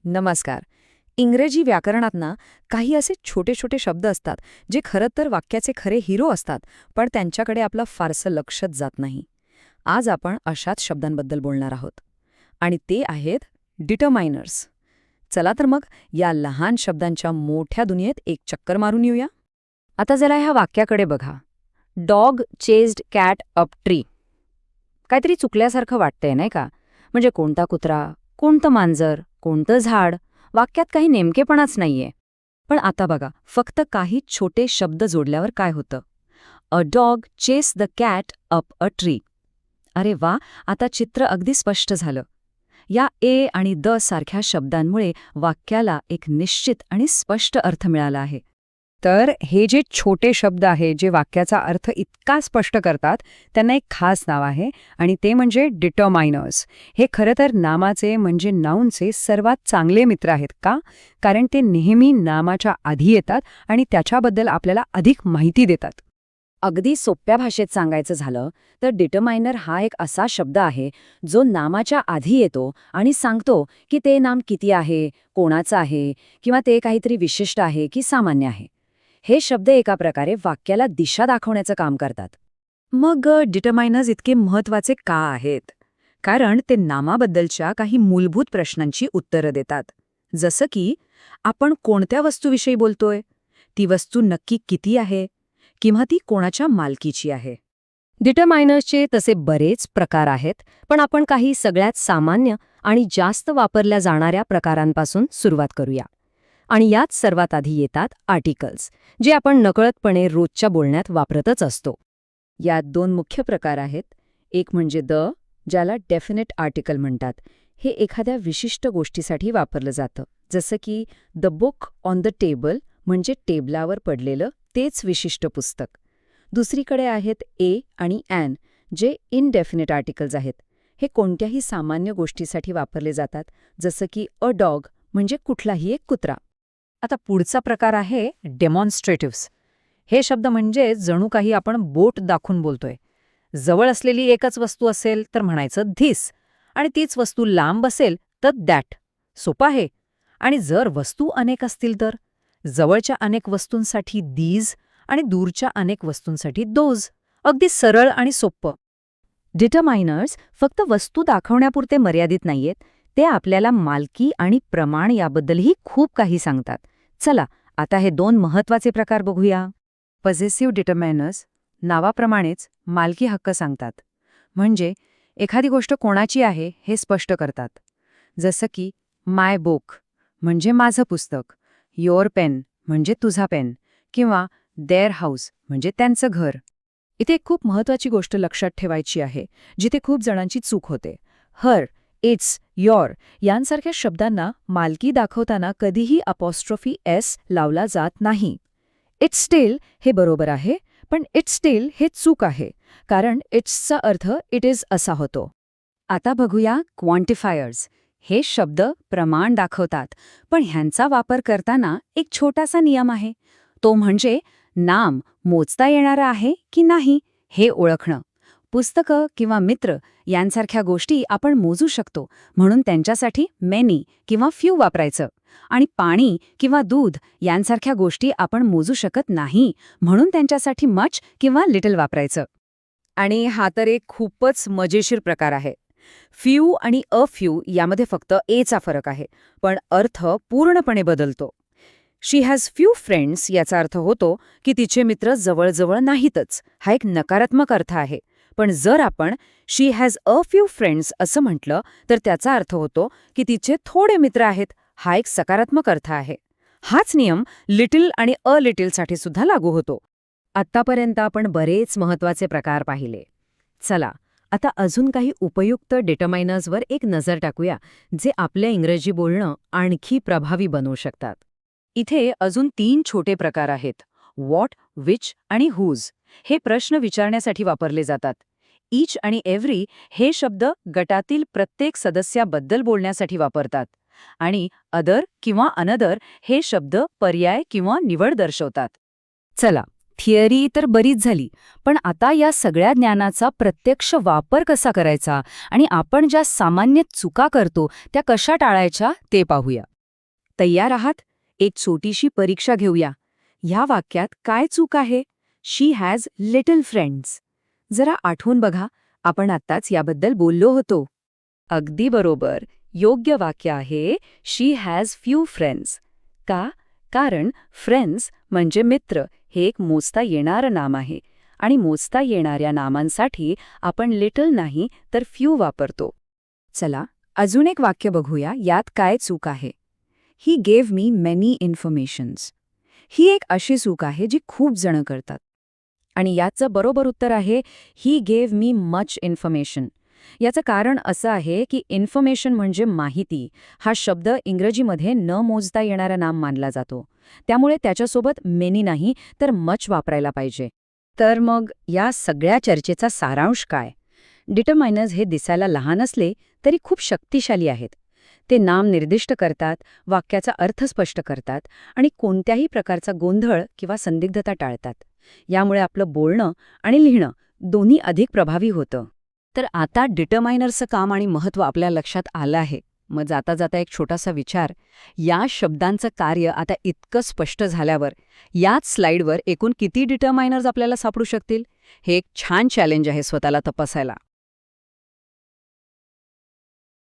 नमस्कार. इंग्रजी व्याकरणात ना काही असे छोटे छोटे शब्द असतात जे खरं तर वाक्याचे खरे हिरो असतात, पण त्यांच्याकडे आपलं फारसं लक्षच जात नाही. आज आपण अशाच शब्दांबद्दल बोलणार आहोत. आणि ते आहेत डिटरमायनर्स. चला तर मग या लहान शब्दांच्या मोठ्या दुनियेत एक चक्कर मारून येऊया. आता जरा ह्या वाक्याकडे बघा. Dog chased cat up tree. काहीतरी चुकल्यासारखं वाटतंय नाही का? म्हणजे कोणता कुत्रा, कोणतं मांजर, कोणतं झाड, वाक्यात काही नेमकेपणाच नाहीये. पण आता बघा, फक्त काही छोटे शब्द जोडल्यावर काय होतं? A dog chase the cat up a tree. अरे वा, आता चित्र अगदी स्पष्ट झालं. या ए आणि द सारख्या शब्दांमुळे वाक्याला एक निश्चित आणि स्पष्ट अर्थ मिळाला आहे. तर हे जे छोटे शब्द आहे जे वाक्याचा अर्थ इतका स्पष्ट करतात, त्यांना एक खास नाव आहे आणि ते म्हणजे डिटरमायनर्स. हे खरं तर नामाचे म्हणजे नाऊनचे सर्वात चांगले मित्र आहेत. का? कारण ते नेहमी नामाच्या आधी येतात आणि त्याच्याबद्दल आपल्याला अधिक माहिती देतात. अगदी सोप्या भाषेत सांगायचं झालं तर डिटरमायनर हा एक असा शब्द आहे जो नामाच्या आधी येतो आणि सांगतो की ते नाम किती आहे, कोणाचं आहे, किंवा ते काहीतरी विशिष्ट आहे की सामान्य आहे. हे शब्द एका प्रकारे वाक्याला दिशा दाखवण्याचं काम करतात. मग डिटरमायनर्स इतके महत्वाचे का आहेत? कारण ते नामाबद्दलच्या काही मूलभूत प्रश्नांची उत्तरं देतात. जसं की आपण कोणत्या वस्तूविषयी बोलतोय, ती वस्तू नक्की किती आहे, किंवा ती कोणाच्या मालकीची आहे. डिटरमायनर्सचे तसे बरेच प्रकार आहेत, पण आपण काही सगळ्यात सामान्य आणि जास्त वापरल्या जाणाऱ्या प्रकारांपासून सुरुवात करूया. आणि यात सर्वात आधी येतात आर्टिकल्स, जे आपण नकळतपणे रोजच्या बोलण्यात वापरतच असतो. यात दोन मुख्य प्रकार आहेत. एक म्हणजे द, ज्याला डेफिनेट आर्टिकल म्हणतात. हे एखाद्या विशिष्ट गोष्टीसाठी वापरलं जातं. जसं की the book on the table म्हणजे टेबलावर पडलेलं तेच विशिष्ट पुस्तक. दुसरीकडे आहेत ए आणि ॲन, जे इनडेफिनेट आर्टिकल्स आहेत. हे कोणत्याही सामान्य गोष्टीसाठी वापरले जातात, जसं की अ डॉग म्हणजे कुठलाही एक कुत्रा. आता पुढचा प्रकार आहे डेमॉन्स्ट्रेटिव्स. हे शब्द म्हणजे जणू काही आपण बोट दाखवून बोलतोय. जवळ असलेली एकच वस्तू असेल तर म्हणायचं धिस, आणि तीच वस्तू लांब असेल तर दॅट. सोपं आहे. आणि जर वस्तू अनेक असतील तर जवळच्या अनेक वस्तूंसाठी दीज आणि दूरच्या अनेक वस्तूंसाठी दोज. अगदी सरळ आणि सोप्पं. डिटरमायनर्स फक्त वस्तू दाखवण्यापुरते मर्यादित नाहीयेत. ते आपल्याला मालकी आणि प्रमाण याबद्दलही खूप काही सांगतात. चला, आता हे दोन महत्वाचे प्रकार बघूया. पॉझेसिव्ह डिटरमायनर्स नावाप्रमाणेच मालकी हक्क सांगतात. म्हणजे एखादी गोष्ट कोणाची आहे हे स्पष्ट करतात. जसं की माय बुक म्हणजे माझं पुस्तक, युअर पेन म्हणजे तुझा पेन, किंवा देअर हाऊस म्हणजे त्यांचं घर. इथे एक खूप महत्वाची गोष्ट लक्षात ठेवायची आहे, जिथे खूप जणांची चूक होते. हर, इट्स, योर यांसारख्या शब्दांना मालकी दाखवताना कधीही अपॉस्ट्रोफी एस लावला जात नाही. इट्स स्टील हे बरोबर आहे, पण इट्स स्टील हे चूक आहे, कारण इट्सचा अर्थ इट इज असा होतो. आता बघूया क्वांटिफायर्स. हे शब्द प्रमाण दाखवतात, पण ह्यांचा वापर करताना एक छोटासा नियम आहे. तो म्हणजे नाम मोजता येणारं आहे की नाही हे ओळखणं. पुस्तकं किंवा मित्र यांसारख्या गोष्टी आपण मोजू शकतो, म्हणून त्यांच्यासाठी मेनी किंवा फ्यू वापरायचं. आणि पाणी किंवा दूध यांसारख्या गोष्टी आपण मोजू शकत नाही, म्हणून त्यांच्यासाठी मच किंवा लिटल वापरायचं. आणि हा तर एक खूपच मजेशीर प्रकार आहे. फ्यू आणि अ फ्यू यामध्ये फक्त एचा फरक आहे, पण अर्थ पूर्णपणे बदलतो. शी हॅज फ्यू फ्रेंड्स याचा अर्थ होतो की तिचे मित्र जवळजवळ नाहीतच. हा एक नकारात्मक अर्थ आहे. पण जर आपण शी हॅज अ फ्यू फ्रेंड्स असं म्हटलं तर त्याचा अर्थ होतो की तिचे थोडे मित्र आहेत. हा एक सकारात्मक अर्थ आहे. हाच नियम लिटिल आणि अ लिटिलसाठी सुद्धा लागू होतो. आत्तापर्यंत आपण बरेच महत्वाचे प्रकार पाहिले. चला, आता अजून काही उपयुक्त डिटरमायनर्सवर एक नजर टाकूया, जे आपल्या इंग्रजी बोलणं आणखी प्रभावी बनवू शकतात. इथे अजून 3 छोटे प्रकार आहेत. व्हॉट, विच आणि हुज. हे प्रश्न विचारण्यासाठी वापरले जातात. ईच आणि एव्हरी हे शब्द गटातील प्रत्येक सदस्याबद्दल बोलण्यासाठी वापरतात. आणि अदर किंवा अनदर हे शब्द पर्याय किंवा निवड दर्शवतात. चला, थिअरी तर बरीच झाली, पण आता या सगळ्या ज्ञानाचा प्रत्यक्ष वापर कसा करायचा आणि आपण ज्या सामान्य चुका करतो त्या कशा टाळायच्या ते पाहूया. तयार आहात? एक छोटीशी परीक्षा घेऊया. ह्या वाक्यात काय चूक आहे? शी हॅज लिटल फ्रेंड्स. जरा आठवून बघा, आपण आत्ताच याबद्दल बोललो होतो. अगदी बरोबर. योग्य वाक्य आहे शी हॅज फ्यू फ्रेंड्स. का? कारण फ्रेंड्स म्हणजे मित्र हे एक मोजता येणारं नाम आहे आणि मोजता येणाऱ्या नामांसाठी आपण लिटल नाही तर फ्यू वापरतो. चला अजून एक वाक्य बघूया, यात काय चूक आहे. He gave me many informations. ही एक अशी चूक आहे जी खूप जण करतात. आणि याचं बरोबर उत्तर आहे he gave me much information. याचं कारण असं आहे की इन्फॉर्मेशन म्हणजे माहिती हा शब्द इंग्रजीमध्ये न मोजता येणारा नाम मानला जातो. त्यामुळे त्याच्यासोबत मेनी नाही तर मच वापरायला पाहिजे. तर मग या सगळ्या चर्चेचा सारांश काय? डिटरमायनर्स हे दिसायला लहान असले तरी खूप शक्तिशाली आहेत. ते नाम निर्दिष्ट करतात, वाक्याचा अर्थ स्पष्ट करतात आणि कोणत्याही प्रकारचा गोंधळ किंवा संदिग्धता टाळतात. यामुळे आपलं बोलणं आणि लिहिणं दोन्ही अधिक प्रभावी होतं. तर आता डिटरमायनरचं काम आणि महत्त्व आपल्या लक्षात आलं आहे. मग जाता जाता एक छोटासा विचार. या शब्दांचं कार्य आता इतकं स्पष्ट झाल्यावर याच स्लाईडवर एकूण किती डिटरमायनर्स आपल्याला सापडू शकतील? हे एक छान चॅलेंज आहे स्वतःला तपासायला.